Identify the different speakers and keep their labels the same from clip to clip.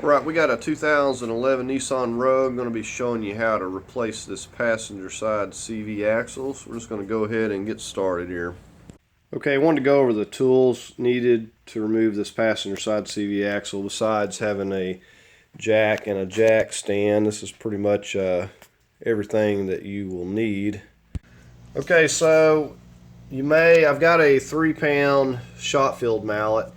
Speaker 1: Right, we got a 2011 Nissan Rogue. I'm going to be showing you how to replace this passenger side CV axle. So we're just going to go ahead and get started here. Okay, I wanted to go over the tools needed to remove this passenger side CV axle besides having a jack and a jack stand. This is pretty much everything that you will need. Okay, so I've got a 3-pound shot filled mallet.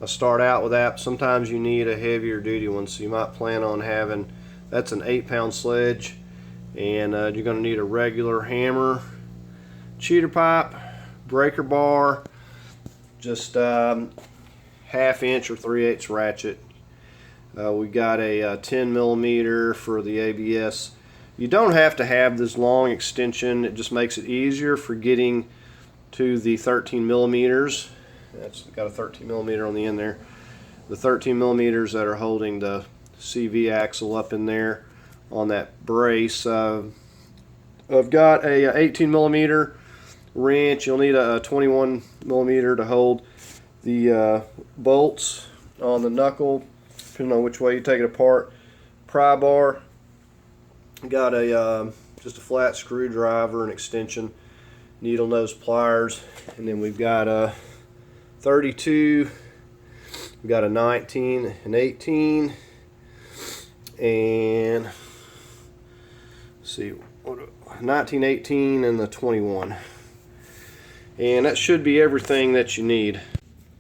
Speaker 1: I start out with that. Sometimes you need a heavier duty one, so you might plan on having, that's an 8-pound sledge, and you're going to need a regular hammer, cheater pipe, breaker bar, just 1/2 inch or 3/8 ratchet. We got a 10 millimeter for the ABS. You don't have to have this long extension. It just makes it easier for getting to the 13 millimeters. That's got a 13 millimeter on the end there. The 13 millimeters that are holding the CV axle up in there on that brace. I've got a 18 millimeter wrench. You'll need a 21 millimeter to hold the bolts on the knuckle, depending on which way you take it apart. Pry bar. Got a just a flat screwdriver, an extension, needle nose pliers, and then we've got a 32, we got a 19, an 18, and let's see, 19, 18, and the 21. And that should be everything that you need.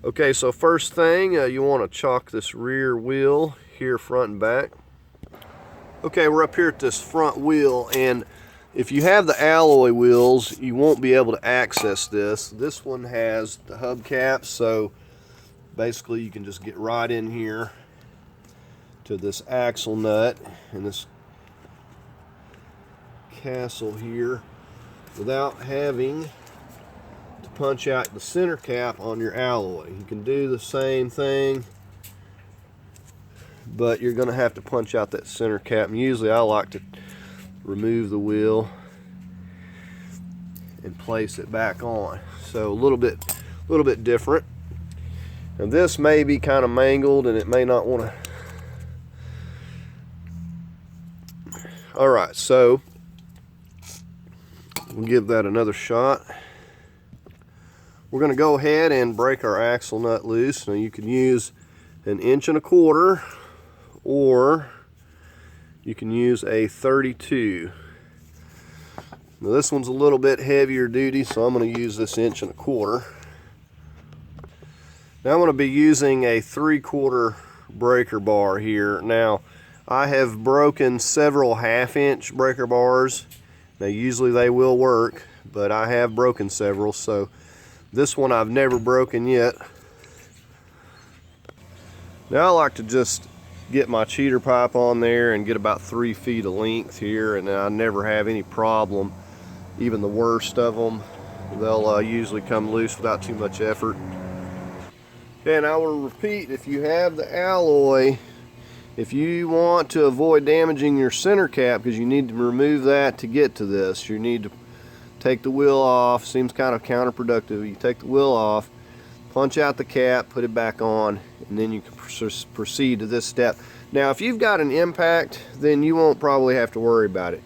Speaker 1: Okay, so first thing, you want to chock this rear wheel here, front and back. Okay, we're up here at this front wheel, and if you have the alloy wheels, you won't be able to access this. This one has the hubcaps, so basically you can just get right in here to this axle nut and this castle here without having to punch out the center cap on your alloy. You can do the same thing, but you're going to have to punch out that center cap. And usually I like to remove the wheel and place it back on, so a little bit different. And this may be kind of mangled and it may not want to. Alright, so we'll give that another shot. We're going to go ahead and break our axle nut loose. Now you can use 1 1/4 inch, or you can use a 32. Now this one's a little bit heavier duty, so I'm going to use this 1 1/4 inch. Now I'm going to be using a 3/4 breaker bar here. Now I have broken several 1/2 inch breaker bars. Now usually they will work, but I have broken several, so this one I've never broken yet. Now I like to just get my cheater pipe on there and get about 3 feet of length here, and I never have any problem. Even the worst of them, they'll usually come loose without too much effort. Okay, and I will repeat, if you have the alloy, if you want to avoid damaging your center cap, because you need to remove that to get to this, you need to take the wheel off. Seems kind of counterproductive. You take the wheel off, punch out the cap, put it back on, and then you can proceed to this step. Now if you've got an impact, then you won't probably have to worry about it.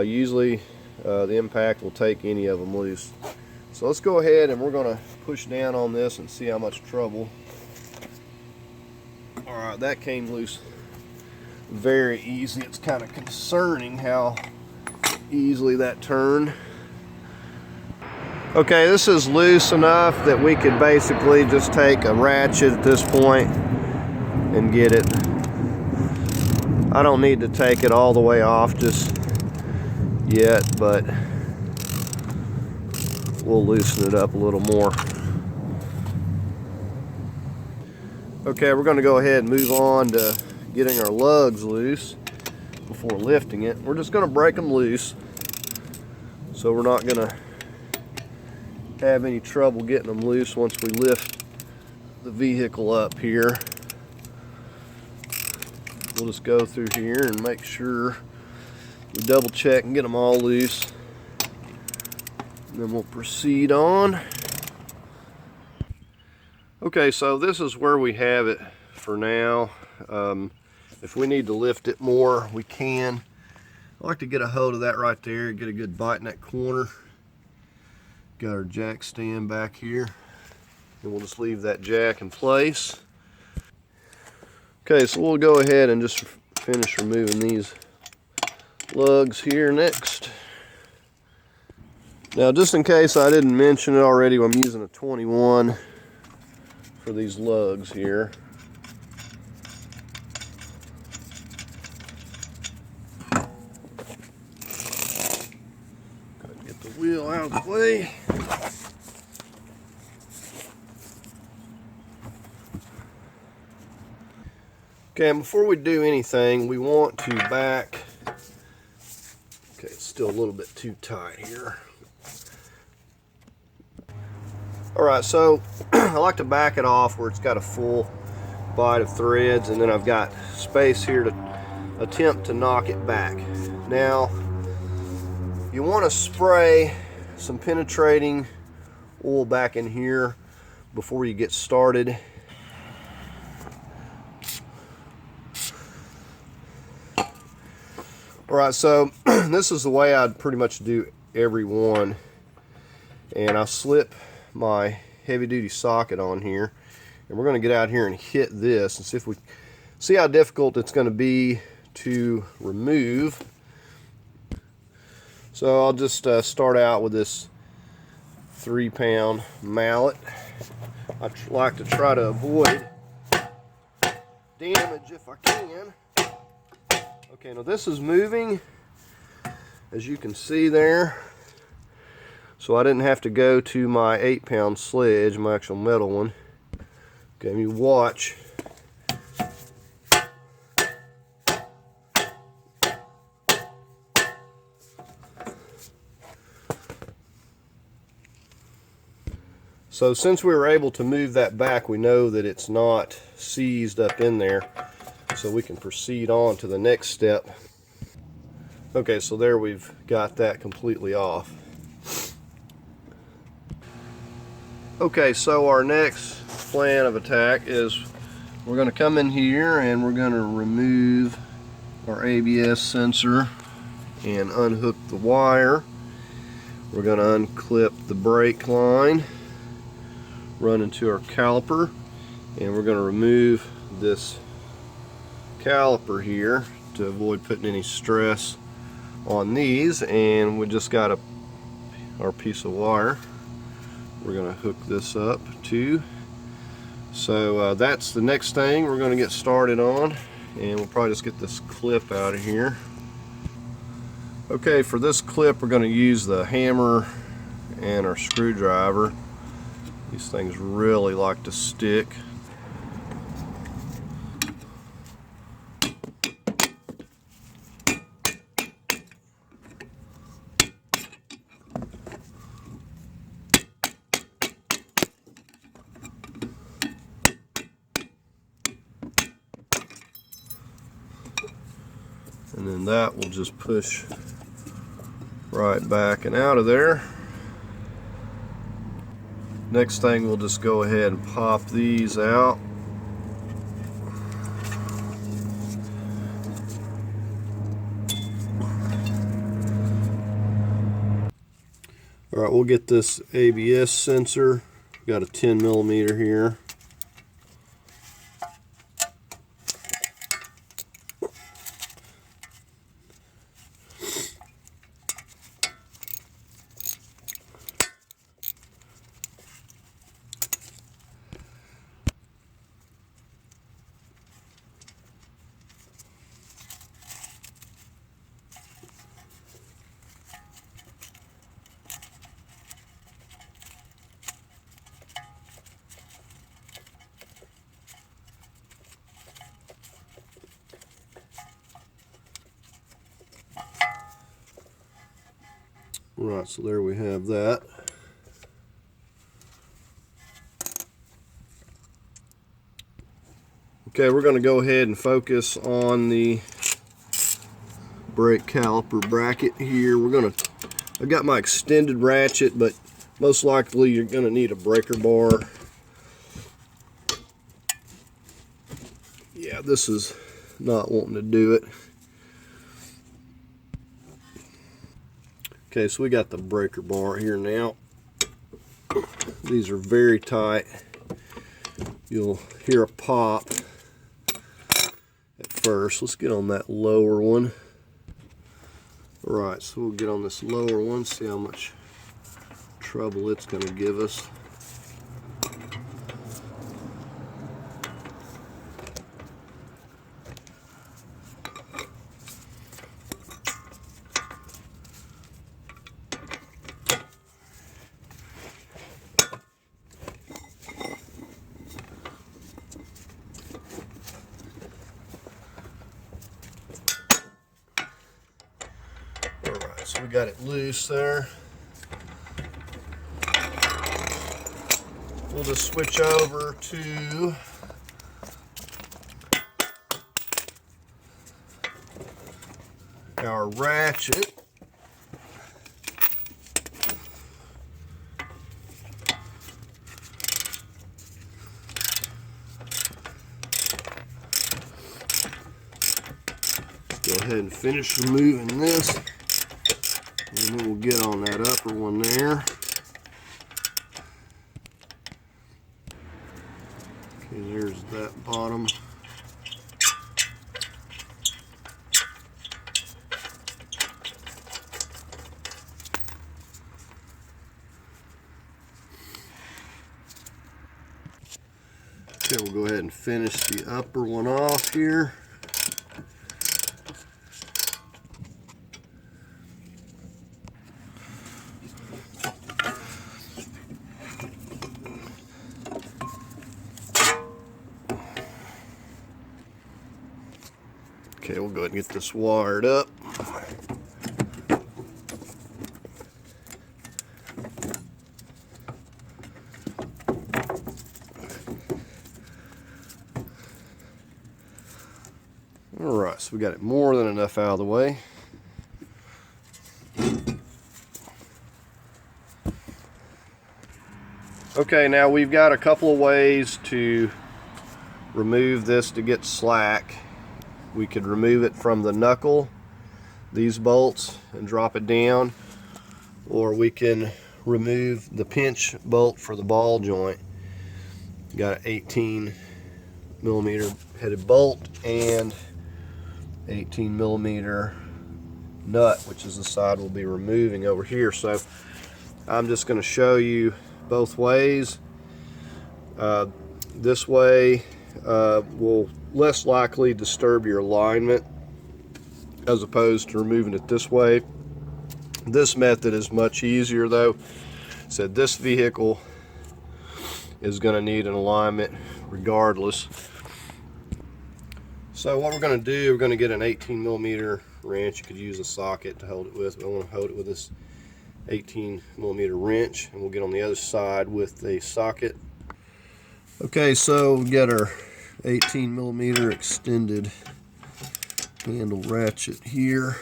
Speaker 1: Usually the impact will take any of them loose. So let's go ahead and we're going to push down on this and see how much trouble. Alright, that came loose very easy. It's kind of concerning how easily that turned. Okay, this is loose enough that we could basically just take a ratchet at this point and get it. I don't need to take it all the way off just yet, but we'll loosen it up a little more. Okay, we're going to go ahead and move on to getting our lugs loose before lifting it. We're just going to break them loose, so we're not going to have any trouble getting them loose once we lift the vehicle up here. We'll just go through here and make sure we double check and get them all loose, and then we'll proceed on. Okay, so this is where we have it for now. If we need to lift it more, we can. I like to get a hold of that right there, get a good bite in that corner. Got our jack stand back here, and we'll just leave that jack in place. Okay, so we'll go ahead and just finish removing these lugs here next. Now, just in case I didn't mention it already, I'm using a 21 for these lugs here. Gotta get the wheel out of the way. Okay, and before we do anything, we want to back. Okay, it's still a little bit too tight here. Alright, so I like to back it off where it's got a full bite of threads, and then I've got space here to attempt to knock it back. Now, you want to spray some penetrating oil back in here before you get started. Alright, so this is the way I'd pretty much do every one. And I'll slip my heavy duty socket on here, and we're going to get out here and hit this and see if we see how difficult it's going to be to remove. So I'll just start out with this 3-pound mallet. I like to try to avoid damage if I can. Okay, now this is moving, as you can see there. So I didn't have to go to my 8-pound sledge, my actual metal one. Okay, you watch. So since we were able to move that back, we know that it's not seized up in there. So we can proceed on to the next step. Okay, so there we've got that completely off. Okay, so our next plan of attack is we're going to come in here and we're going to remove our ABS sensor and unhook the wire. We're going to unclip the brake line, run into our caliper, and we're going to remove this caliper here to avoid putting any stress on these. And we just got our piece of wire. We're going to hook this up too. So that's the next thing we're going to get started on, and we'll probably just get this clip out of here. Okay, for this clip we're going to use the hammer and our screwdriver. These things really like to stick. And then that will just push right back and out of there. Next thing, we'll just go ahead and pop these out. Alright, we'll get this ABS sensor. Got a 10mm here. Right, so there we have that. Okay, we're going to go ahead and focus on the brake caliper bracket here. I've got my extended ratchet, but most likely you're going to need a breaker bar. this is not wanting to do it. Okay, so we got the breaker bar here now. These are very tight. You'll hear a pop at first. Let's get on that lower one. All right, so we'll get on this lower one, see how much trouble it's going to give us. So we got it loose there. We'll just switch over to our ratchet. Go ahead and finish removing this. And then we'll get on that upper one there. Okay, there's that bottom. Okay, we'll go ahead and finish the upper one off here. Okay, we'll go ahead and get this wired up. All right, so we got it more than enough out of the way. Okay, now we've got a couple of ways to remove this to get slack. We could remove it from the knuckle, these bolts, and drop it down, or we can remove the pinch bolt for the ball joint. Got an 18 millimeter headed bolt and 18 millimeter nut, which is the side we'll be removing over here. So I'm just going to show you both ways. This way will less likely disturb your alignment as opposed to removing it this way. This method is much easier though. So this vehicle is going to need an alignment regardless. So what we're going to do, we're going to get an 18 millimeter wrench. You could use a socket to hold it with, but I want to hold it with this 18 millimeter wrench, and we'll get on the other side with the socket. Okay, so we got our 18 millimeter extended handle ratchet here.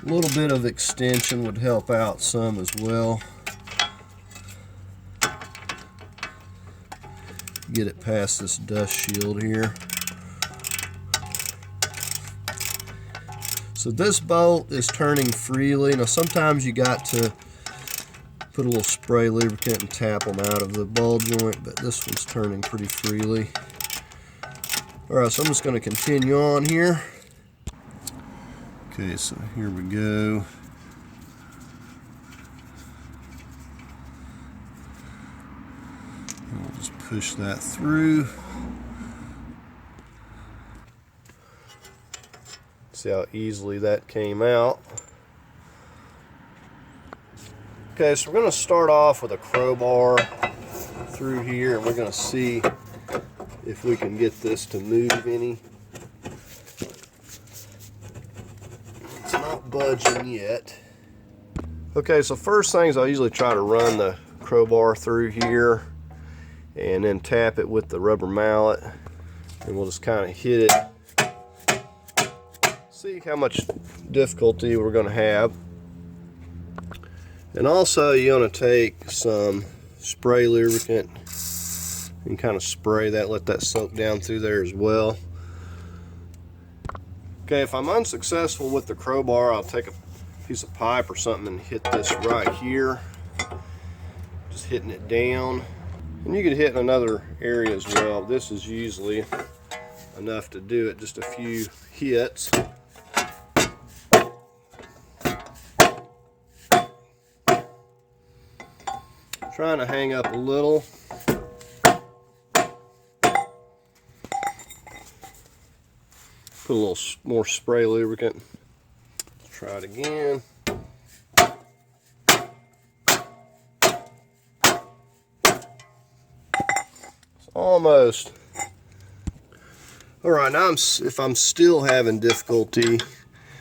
Speaker 1: A little bit of extension would help out some as well. Get it past this dust shield here. So this bolt is turning freely. Now sometimes you got to put a little spray lubricant and tap them out of the ball joint, but this one's turning pretty freely. Alright, so I'm just going to continue on here. Okay, so here we go. And we'll just push that through. See how easily that came out. Okay, so we're going to start off with a crowbar through here, and we're going to see if we can get this to move any. It's not budging yet. Okay, so first things, I usually try to run the crowbar through here and then tap it with the rubber mallet, and we'll just kind of hit it see how much difficulty we're going to have. And also you're going to take some spray lubricant and kind of spray that, let that soak down through there as well. Okay, if I'm unsuccessful with the crowbar, I'll take a piece of pipe or something and hit this right here. Just hitting it down. And you can hit in another area as well. This is usually enough to do it, just a few hits. Trying to hang up a little. Put a little more spray lubricant. Let's try it again. It's almost. Alright, now if I'm still having difficulty,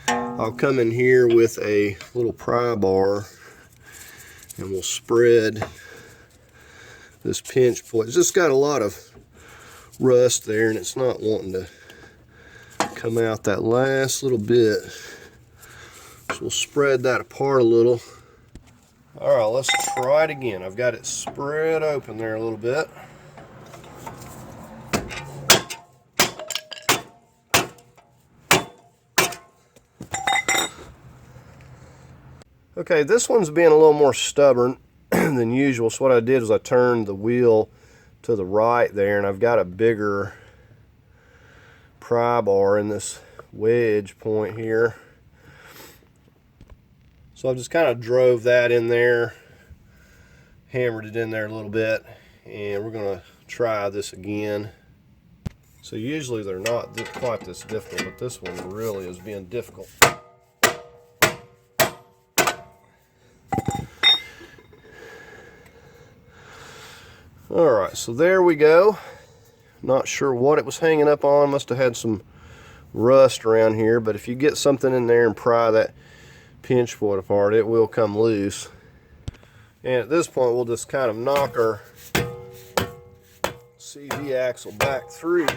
Speaker 1: I'll come in here with a little pry bar and we'll spread this pinch point. It's just got a lot of rust there and it's not wanting to come out that last little bit. So we'll spread that apart a little. Alright, let's try it again. I've got it spread open there a little bit. Okay, this one's being a little more stubborn than usual. So what I did is I turned the wheel to the right there, and I've got a bigger pry bar in this wedge point here. So I've just kind of drove that in there, hammered it in there a little bit, and we're going to try this again. So usually they're not quite this difficult, but this one really is being difficult. Alright, so there we go. Not sure what it was hanging up on. Must have had some rust around here, but if you get something in there and pry that pinch point apart, it will come loose. And at this point we'll just kind of knock our CV axle back through.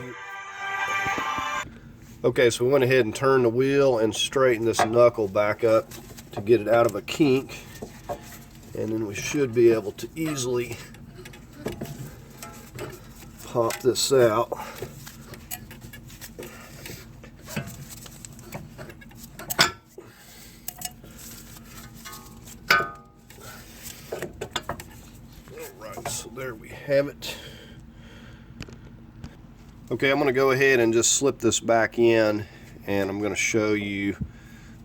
Speaker 1: Okay, so we went ahead and turned the wheel and straightened this knuckle back up to get it out of a kink, and then we should be able to easily pop this out. Alright, so there we have it. Okay, I'm going to go ahead and just slip this back in, and I'm going to show you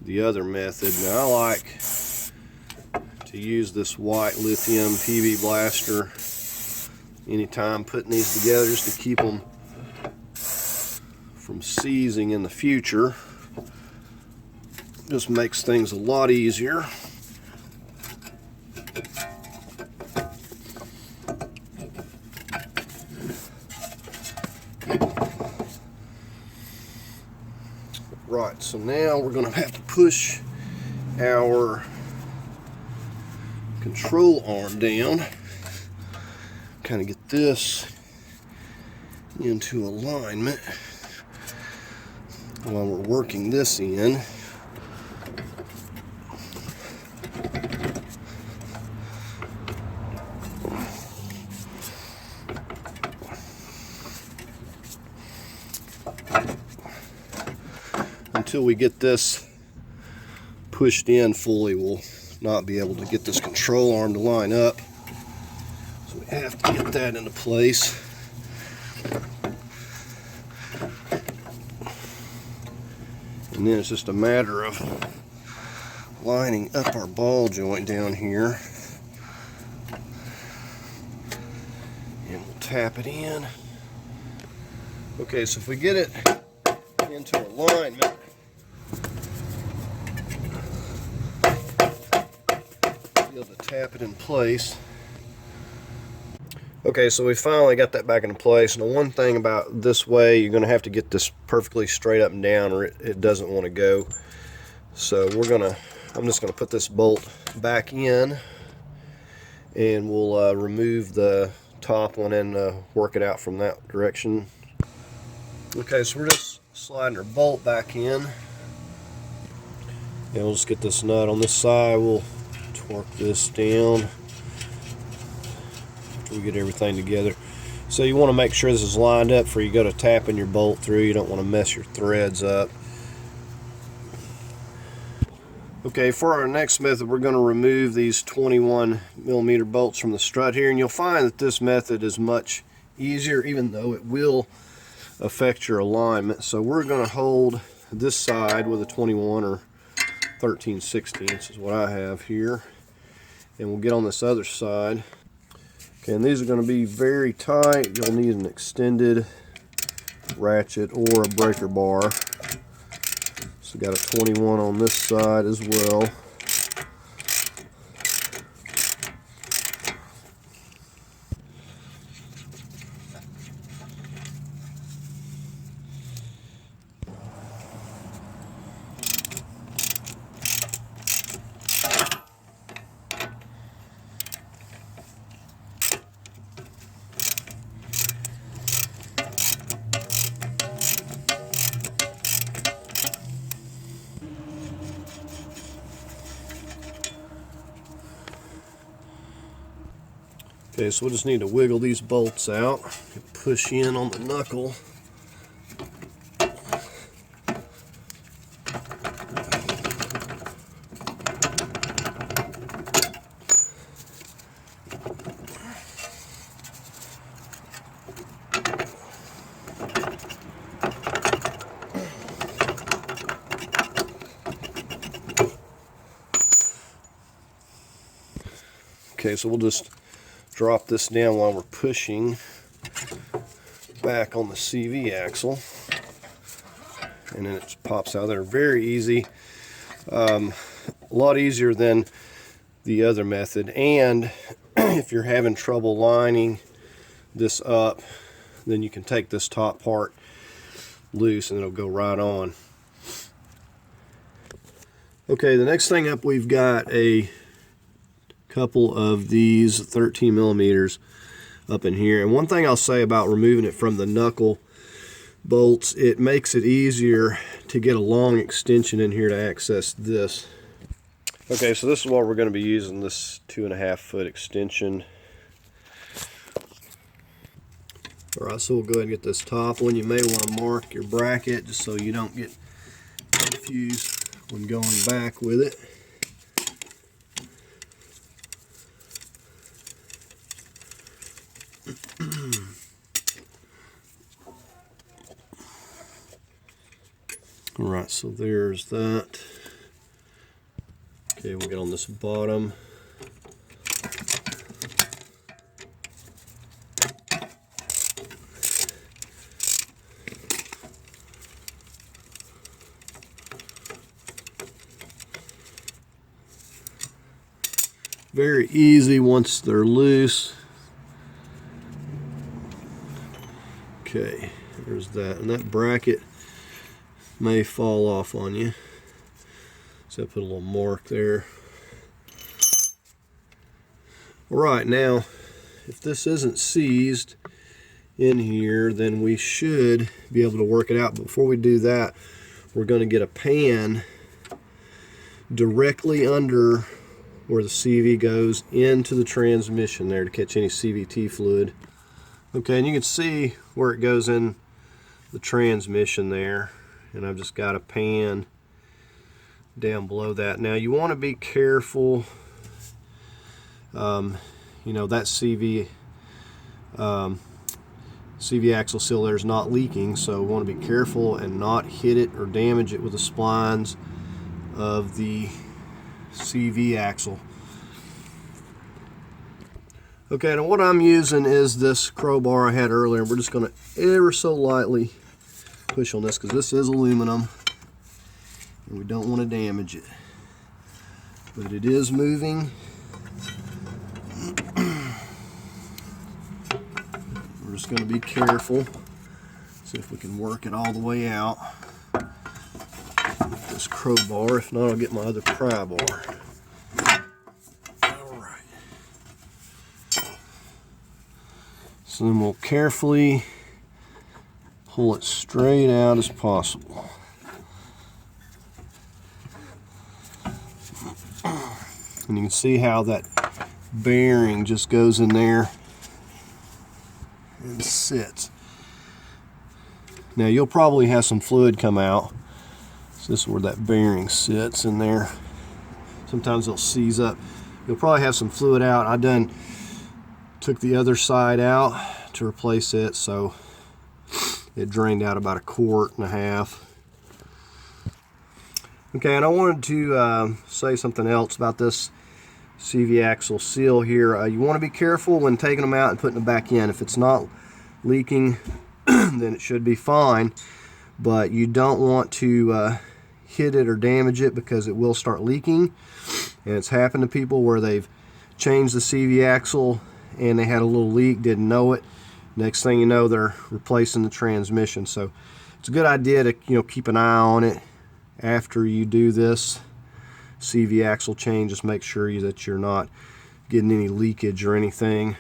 Speaker 1: the other method. Now, I like to use this white lithium PB blaster anytime putting these together, just to keep them from seizing in the future. Just makes things a lot easier. Right, so now we're going to have to push our control arm down. Kind of get this into alignment while we're working this in. Until we get this pushed in fully, we'll not be able to get this control arm to line up. So we have to get that into place. And then it's just a matter of lining up our ball joint down here. And we'll tap it in. Okay, so if we get it into alignment, be able to tap it in place. Okay, so we finally got that back into place. And the one thing about this way, you're going to have to get this perfectly straight up and down, or it doesn't want to go. So I'm just going to put this bolt back in, and we'll remove the top one and work it out from that direction. Okay, so we're just sliding our bolt back in. And we'll just get this nut on this side. We'll torque this down after we get everything together. So you want to make sure this is lined up before you go to tapping your bolt through. You don't want to mess your threads up. Okay, for our next method, we're going to remove these 21mm bolts from the strut here, and you'll find that this method is much easier, even though it will affect your alignment. So we're going to hold this side with a 21 or 13/16 is what I have here, and we'll get on this other side. Okay, and these are going to be very tight. You'll need an extended ratchet or a breaker bar. So got a 21 on this side as well. Okay, so we'll just need to wiggle these bolts out and push in on the knuckle. Okay, so we'll just drop this down while we're pushing back on the CV axle, and then it pops out there. Very easy, a lot easier than the other method. And if you're having trouble lining this up, then you can take this top part loose and it'll go right on. Okay, the next thing up, we've got a couple of these 13mm up in here. And one thing I'll say about removing it from the knuckle bolts, it makes it easier to get a long extension in here to access this. Okay, so this is what we're going to be using, this 2.5 foot extension. Alright, so we'll go ahead and get this top one. You may want to mark your bracket just so you don't get confused when going back with it. Alright, so there's that. Okay, we'll get on this bottom. Very easy once they're loose. Okay, there's that. And that bracket may fall off on you, so I put a little mark there. Alright, now if this isn't seized in here, then we should be able to work it out. But before we do that, we're going to get a pan directly under where the CV goes into the transmission there to catch any CVT fluid. Okay, and you can see where it goes in the transmission there, and I've just got a pan down below that. Now you want to be careful, you know, that CV axle seal there is not leaking, so we want to be careful and not hit it or damage it with the splines of the CV axle. Okay, now what I'm using is this crowbar I had earlier. We're just going to ever so lightly push on this because this is aluminum and we don't want to damage it. But it is moving. We're just going to be careful. See if we can work it all the way out with this crowbar. If not, I'll get my other pry bar. Alright. So then we'll carefully pull it straight out as possible. And you can see how that bearing just goes in there and sits. Now you'll probably have some fluid come out. So this is where that bearing sits in there. Sometimes it'll seize up. You'll probably have some fluid out. I took the other side out to replace it, so it drained out about 1.5 quarts. Okay, and I wanted to say something else about this CV axle seal here. You want to be careful when taking them out and putting them back in. If it's not leaking, then it should be fine, but you don't want to hit it or damage it, because it will start leaking. And it's happened to people where they've changed the CV axle and they had a little leak, didn't know it. Next thing you know, they're replacing the transmission. So it's a good idea to keep an eye on it after you do this CV axle change. Just make sure that you're not getting any leakage or anything.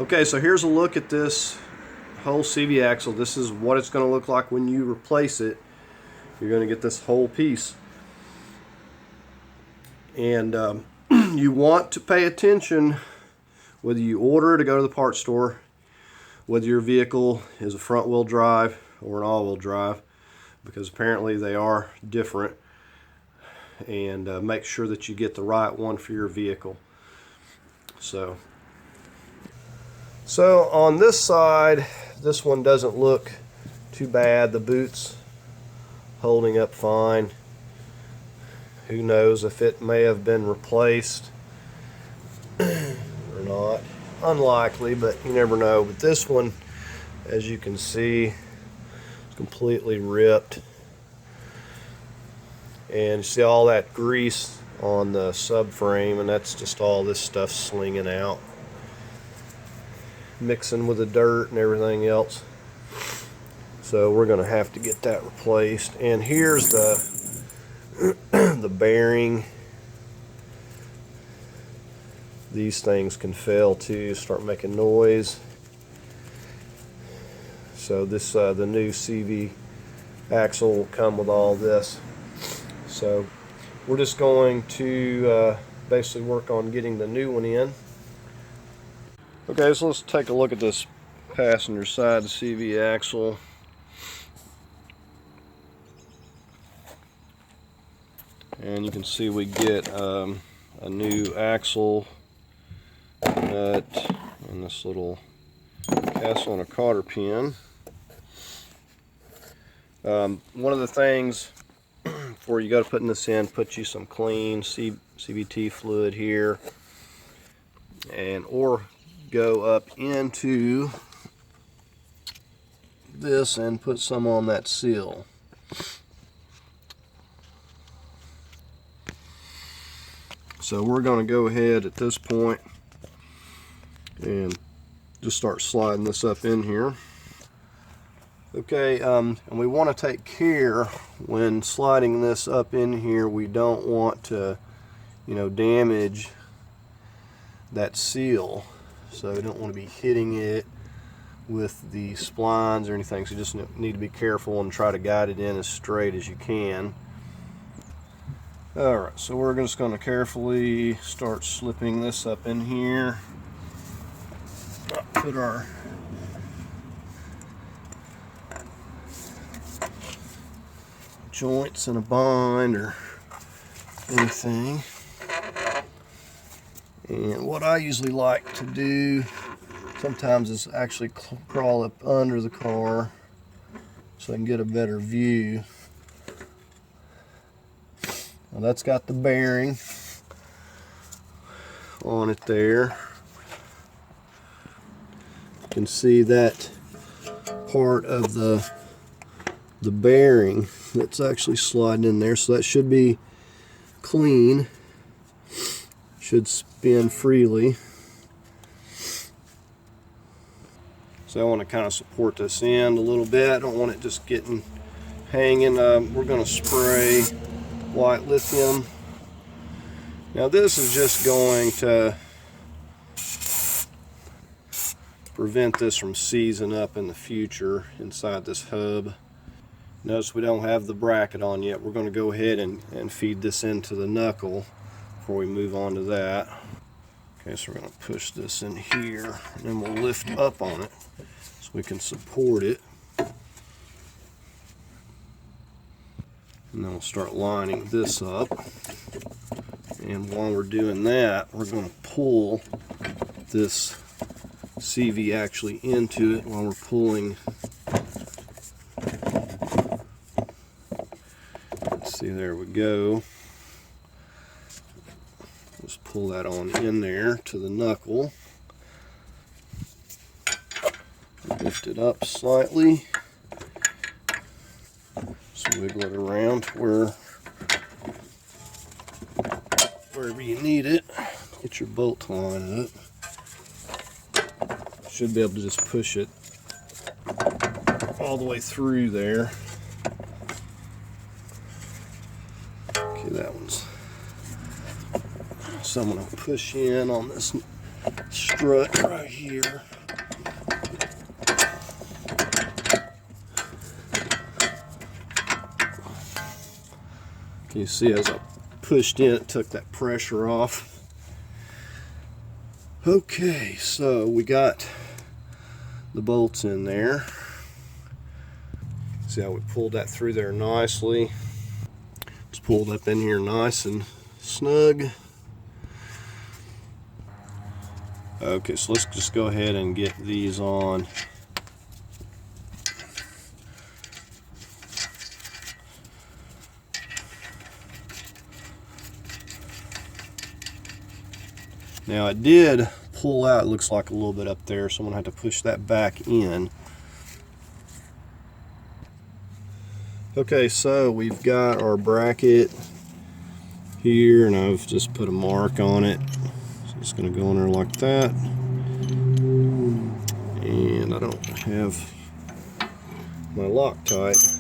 Speaker 1: Okay, so here's a look at this whole CV axle. This is what it's going to look like when you replace it. You're going to get this whole piece. And you want to pay attention whether you order to go to the parts store, whether your vehicle is a front-wheel drive or an all-wheel drive, because apparently they are different. And make sure that you get the right one for your vehicle. So on this side, this one doesn't look too bad. The boot's holding up fine. Who knows if it may have been replaced or not. Unlikely, but you never know. But this one, as you can see, is completely ripped. And you see all that grease on the subframe, and that's just all this stuff slinging out, mixing with the dirt and everything else. So we're going to have to get that replaced. And here's the the bearing. These things can fail too, start making noise. So this the new CV axle will come with all this. So we're just going to basically work on getting the new one in. Okay, so let's take a look at this passenger side CV axle. And you can see we get a new axle nut and this little castle and a cotter pin. One of the things before you go to putting this in, put you some clean CVT fluid here, and or go up into this and put some on that seal. So we're going to go ahead at this point and just start sliding this up in here. Okay, and we want to take care when sliding this up in here. We don't want to, damage that seal. So we don't want to be hitting it with the splines or anything. So you just need to be careful and try to guide it in as straight as you can. Alright, so we're just going to carefully start slipping this up in here. Put our joints in a bind or anything. And what I usually like to do sometimes is actually crawl up under the car so I can get a better view. Now that's got the bearing on it there. You can see that part of the bearing that's actually sliding in there, so that should be clean, should spin freely. So I want to kind of support this end a little bit. I don't want it just getting hanging. We're going to spray white lithium. Now this is just going to prevent this from seizing up in the future inside this hub. Notice we don't have the bracket on yet. We're going to go ahead and feed this into the knuckle before we move on to that. Okay, so we're going to push this in here, and then we'll lift up on it so we can support it. And then we'll start lining this up. And while we're doing that, we're going to pull this CV actually into it while we're pulling. Let's see, there we go. Just pull that on in there to the knuckle. Lift it up slightly. Just wiggle it around to wherever you need it. Get your bolt to line up. Should be able to just push it all the way through there. Okay, that one's. So I'm going to push in on this strut right here. Can you see as I pushed in, it took that pressure off. Okay, so we got the bolts in there. See how we pulled that through there nicely. It's pulled up in here nice and snug. Okay, so let's just go ahead and get these on. Now it did pull out, it looks like a little bit up there, so I'm going to have to push that back in. Okay, so we've got our bracket here, and I've just put a mark on it. So it's going to go in there like that. And I don't have my Loctite.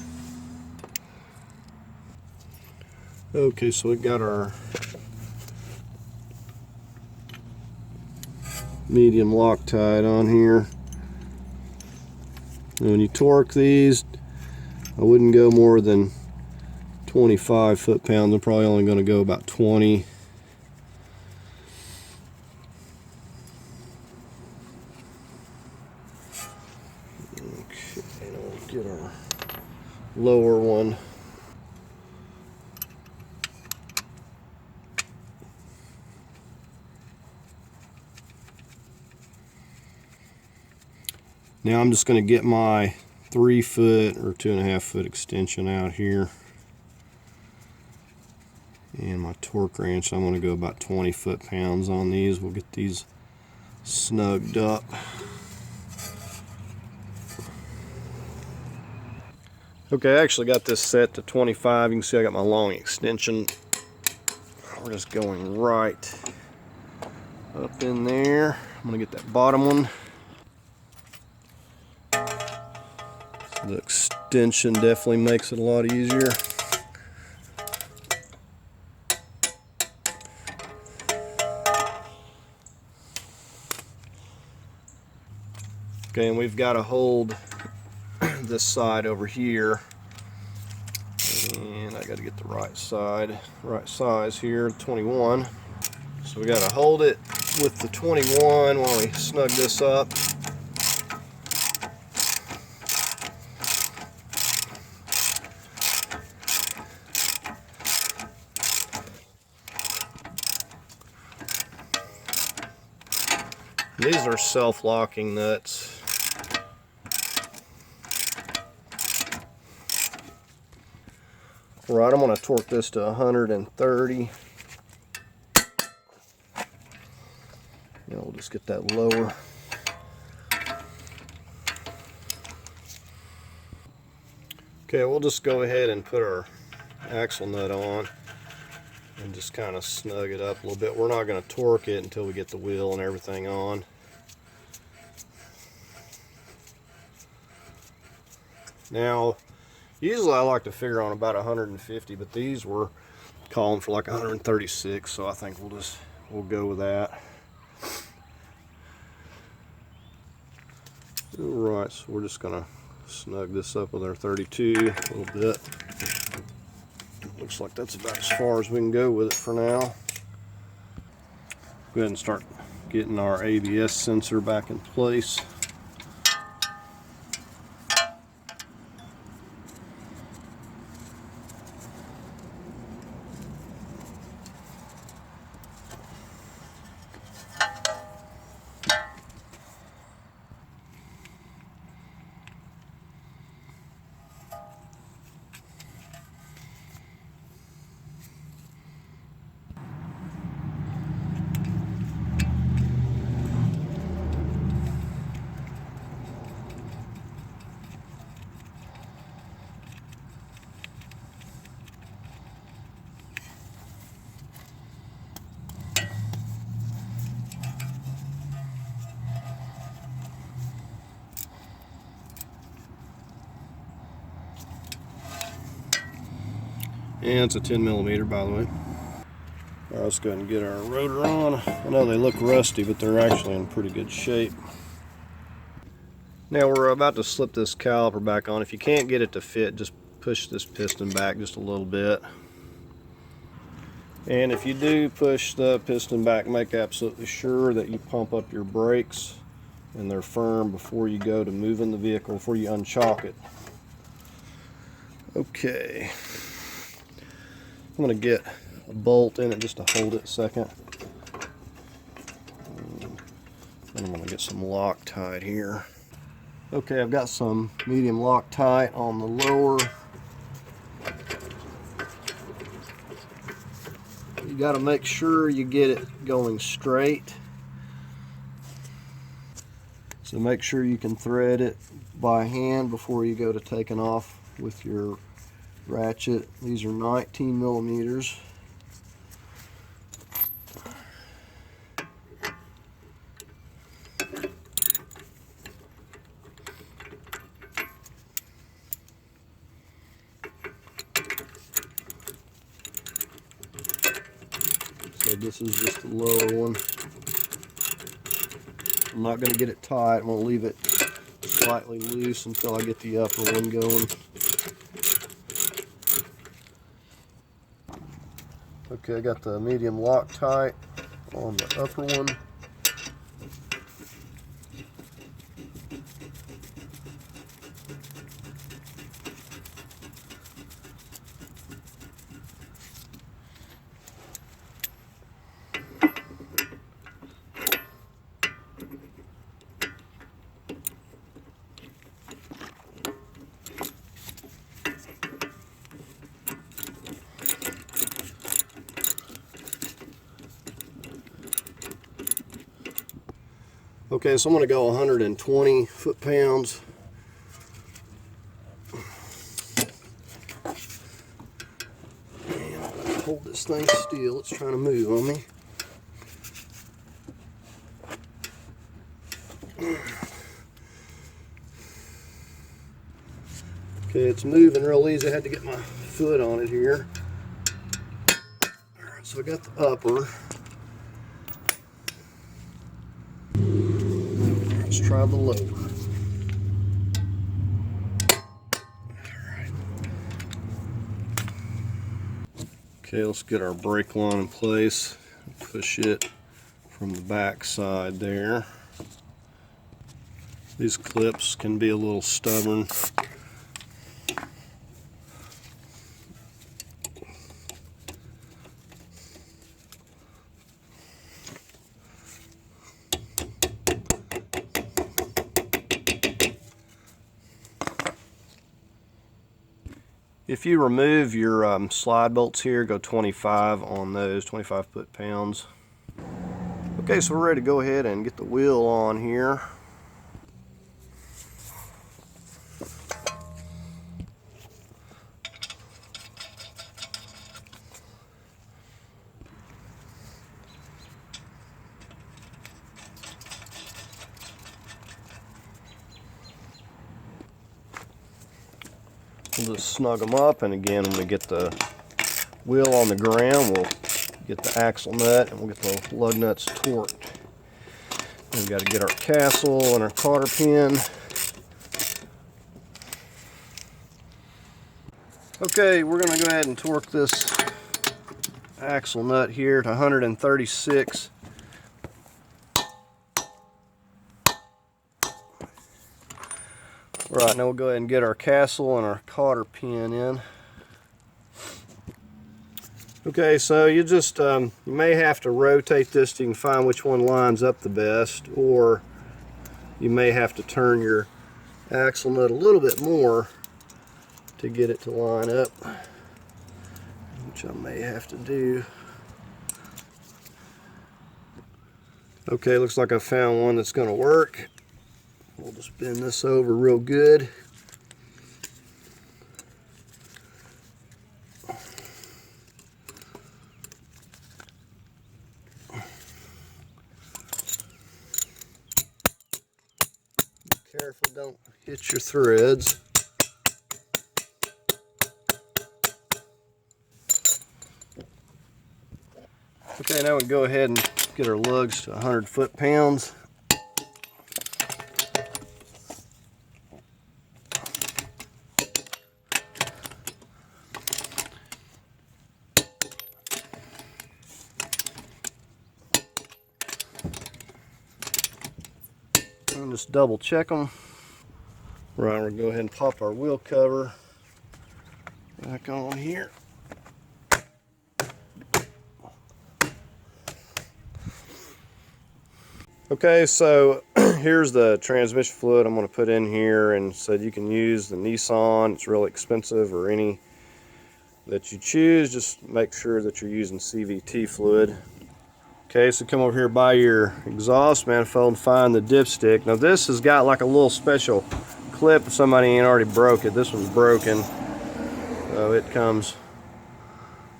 Speaker 1: Okay, so we've got our medium Loctite on here. And when you torque these, I wouldn't go more than 25 foot-pounds. I'm probably only going to go about 20. Okay, and we'll get our lower one. Now I'm just going to get my 3 foot or 2.5 foot extension out here. And my torque wrench, I'm going to go about 20 foot-pounds on these. We'll get these snugged up. Okay, I actually got this set to 25. You can see I got my long extension. We're just going right up in there. I'm going to get that bottom one. The extension definitely makes it a lot easier. Okay, and we've got to hold this side over here, and I got to get the right size here, 21. So we got to hold it with the 21 while we snug this up. These are self-locking nuts. Right, I'm going to torque this to 130. And we'll just get that lower. Okay, we'll just go ahead and put our axle nut on and just kind of snug it up a little bit. We're not going to torque it until we get the wheel and everything on. Now, usually I like to figure on about 150, but these were calling for like 136, so I think we'll go with that. Alright, so we're just gonna snug this up with our 32 a little bit. Looks like that's about as far as we can go with it for now. Go ahead and start getting our ABS sensor back in place. And it's a 10mm, by the way. All right, let's go ahead and get our rotor on. I know they look rusty, but they're actually in pretty good shape. Now we're about to slip this caliper back on. If you can't get it to fit, just push this piston back just a little bit. And if you do push the piston back, make absolutely sure that you pump up your brakes and they're firm before you go to moving the vehicle, before you unchalk it. Okay. I'm going to get a bolt in it just to hold it a second. And I'm going to get some Loctite here. Okay, I've got some medium Loctite on the lower. You got to make sure you get it going straight. So make sure you can thread it by hand before you go to taking off with your ratchet. These are 19mm. So this is just the lower one. I'm not going to get it tight. I'm going to leave it slightly loose until I get the upper one going. Okay, I got the medium Loctite on the upper one. Okay, so I'm going to go 120 foot-pounds. And I'm going to hold this thing still. It's trying to move on me. Okay, it's moving real easy. I had to get my foot on it here. Alright, so I got the upper. Let's try the lower. Alright. Okay, let's get our brake line in place. Push it from the back side there. These clips can be a little stubborn. If you remove your slide bolts here, go 25 on those, 25 foot-pounds. Okay, so we're ready to go ahead and get the wheel on here. We'll just snug them up, and again, when we get the wheel on the ground, we'll get the axle nut and we'll get the lug nuts torqued. We've got to get our castle and our cotter pin. Okay, we're going to go ahead and torque this axle nut here to 136 Right, now we'll go ahead and get our castle and our cotter pin in. Okay, so you just you may have to rotate this so you can find which one lines up the best, or you may have to turn your axle nut a little bit more to get it to line up, which I may have to do. Okay, looks like I found one that's going to work. We'll just bend this over real good. Be careful, don't hit your threads. Okay, now we can go ahead and get our lugs to 100 foot-pounds. And just double check them. Right, we're going to go ahead and pop our wheel cover back on here. Okay, so here's the transmission fluid I'm going to put in here, and said you can use the Nissan. It's really expensive, or any that you choose. Just make sure that you're using CVT fluid. Okay, so come over here by your exhaust manifold and find the dipstick. Now this has got like a little special clip if somebody ain't already broke it. This one's broken, so it comes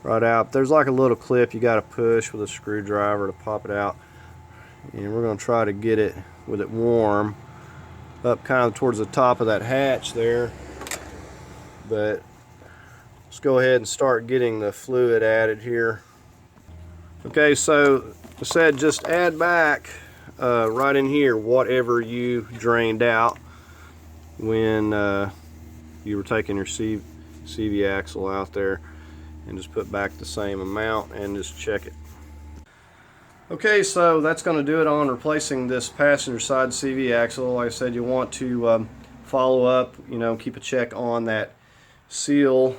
Speaker 1: right out. There's like a little clip you got to push with a screwdriver to pop it out. And we're going to try to get it with it warm up kind of towards the top of that hatch there. But let's go ahead and start getting the fluid added here. Okay, so I said just add back right in here whatever you drained out when you were taking your CV axle out there, and just put back the same amount and just check it. Okay, so that's going to do it on replacing this passenger side CV axle. Like I said, you want to follow up, keep a check on that seal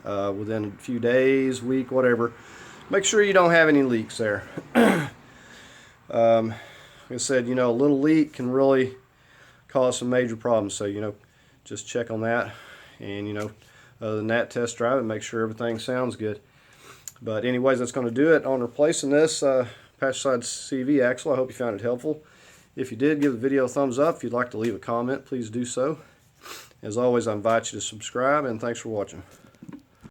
Speaker 1: within a few days, week, whatever. Make sure you don't have any leaks there. Like I said, a little leak can really cause some major problems. So, just check on that. And, other than that, test drive and make sure everything sounds good. But anyways, that's going to do it on replacing this passenger side CV axle. I hope you found it helpful. If you did, give the video a thumbs up. If you'd like to leave a comment, please do so. As always, I invite you to subscribe, and thanks for watching.